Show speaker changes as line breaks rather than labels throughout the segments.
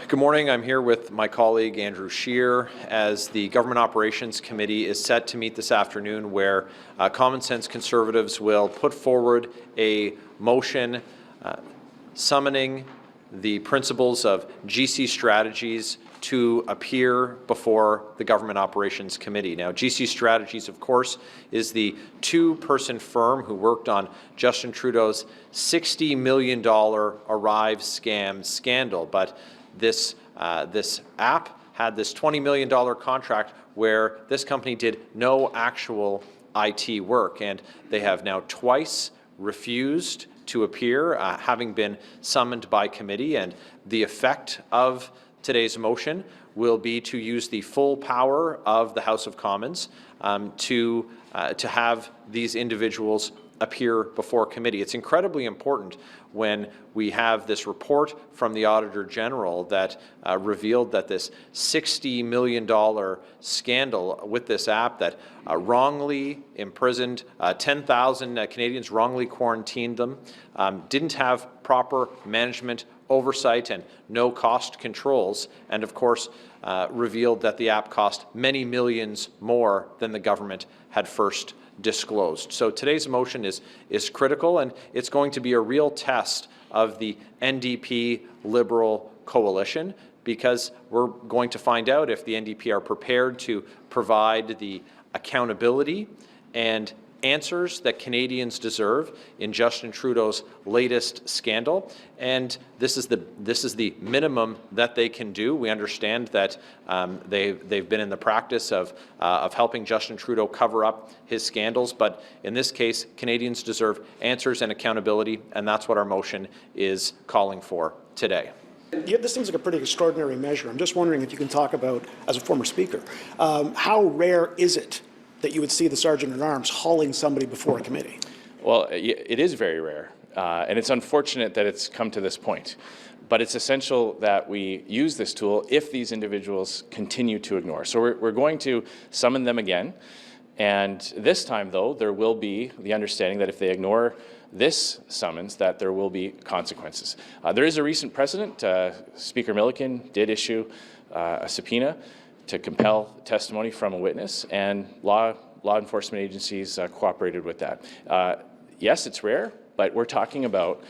Good morning. I'm here with my colleague Andrew Sheer as the Government Operations Committee is set to meet this afternoon, where Common Sense Conservatives will put forward a motion summoning the principals of GC Strategies to appear before the Government Operations Committee. Now, GC Strategies, of course, is the two-person firm who worked on Justin Trudeau's $60 million Arrive scam scandal. But this app had this $20 million contract where this company did no actual IT work, and they have now twice refused to appear, having been summoned by committee. And the effect of today's motion will be to use the full power of the House of Commons to have these individuals appear before committee. It's incredibly important when we have this report from the Auditor General that revealed that this $60 million scandal with this app that wrongly imprisoned 10,000 Canadians, wrongly quarantined them, didn't have proper management oversight and no cost controls, and of course revealed that the app cost many millions more than the government had first disclosed. So today's motion is critical, and it's going to be a real test of the NDP Liberal coalition, because we're going to find out if the NDP are prepared to provide the accountability and answers that Canadians deserve in Justin Trudeau's latest scandal. And this is the minimum that they can do. We understand that they've been in the practice of helping Justin Trudeau cover up his scandals, but in this case, Canadians deserve answers and accountability, and that's what our motion is calling for today.
Yeah, this seems like a pretty extraordinary measure. I'm just wondering if you can talk about, as a former speaker, how rare is it that you would see the Sergeant-at-Arms hauling somebody before a committee?
Well, it is very rare, and it's unfortunate that it's come to this point. But it's essential that we use this tool if these individuals continue to ignore. So we're going to summon them again, and this time, though, there will be the understanding that if they ignore this summons, that there will be consequences. There is a recent precedent. Speaker Milliken did issue a subpoena to compel testimony from a witness, and law enforcement agencies cooperated with that. Yes, it's rare, but we're talking about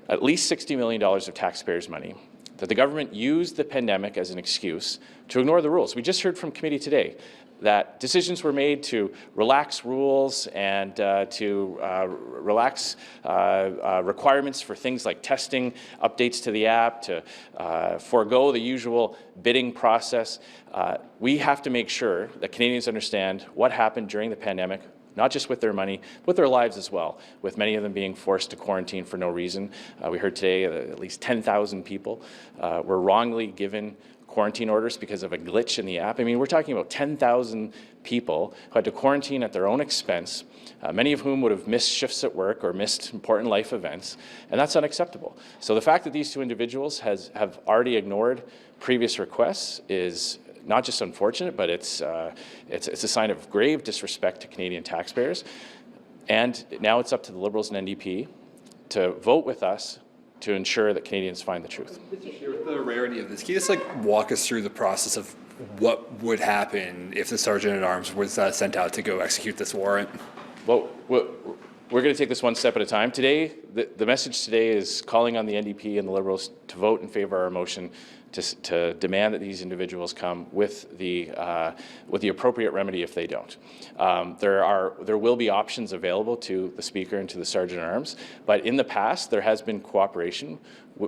at least $60 million of taxpayers' money that the government used the pandemic as an excuse to ignore the rules. We just heard from committee today that decisions were made to relax rules and to relax requirements for things like testing, updates to the app, to forego the usual bidding process. We have to make sure that Canadians understand what happened during the pandemic, not just with their money, with their lives as well, with many of them being forced to quarantine for no reason. We heard today at least 10,000 people were wrongly given quarantine orders because of a glitch in the app. I mean, we're talking about 10,000 people who had to quarantine at their own expense, many of whom would have missed shifts at work or missed important life events, and that's unacceptable. So the fact that these two individuals have already ignored previous requests is not just unfortunate, but it's a sign of grave disrespect to Canadian taxpayers. And now it's up to the Liberals and NDP to vote with us to ensure that Canadians find the truth.
With the rarity of this, can you just walk us through the process of what would happen if the Sergeant-at-Arms was sent out to go execute this warrant?
Well, we're going to take this one step at a time. Today, the message today is calling on the NDP and the Liberals to vote in favour of our motion to demand that these individuals come with the appropriate remedy if they don't. There will be options available to the Speaker and to the Sergeant-at-Arms, but in the past there has been cooperation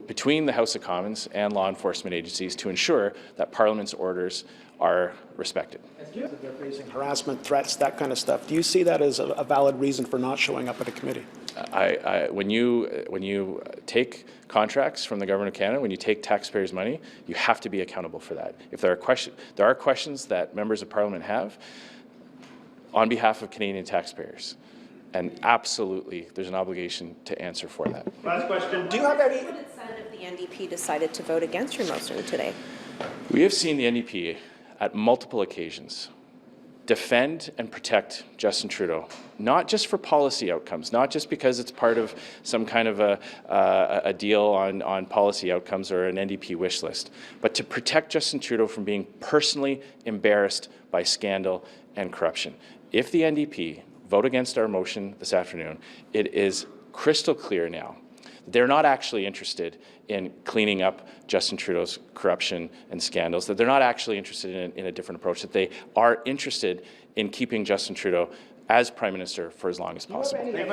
between the House of Commons and law enforcement agencies to ensure that Parliament's orders are respected.
They're facing harassment, threats, that kind of stuff. Do you see that as a valid reason for not showing up at a committee?
When you take contracts from the Government of Canada, when you take taxpayers' money, you have to be accountable for that. If there are questions that members of Parliament have on behalf of Canadian taxpayers, and absolutely there's an obligation to answer for that.
Last question. Do you have any?
What would it sound if the NDP decided to vote against your motion today?
We have seen the NDP at multiple occasions defend and protect Justin Trudeau, not just for policy outcomes, not just because it's part of some kind of a deal on policy outcomes or an NDP wish list, but to protect Justin Trudeau from being personally embarrassed by scandal and corruption. If the NDP vote against our motion this afternoon, it is crystal clear now they're not actually interested in cleaning up Justin Trudeau's corruption and scandals, that they're not actually interested in a different approach, that they are interested in keeping Justin Trudeau as Prime Minister for as long as possible.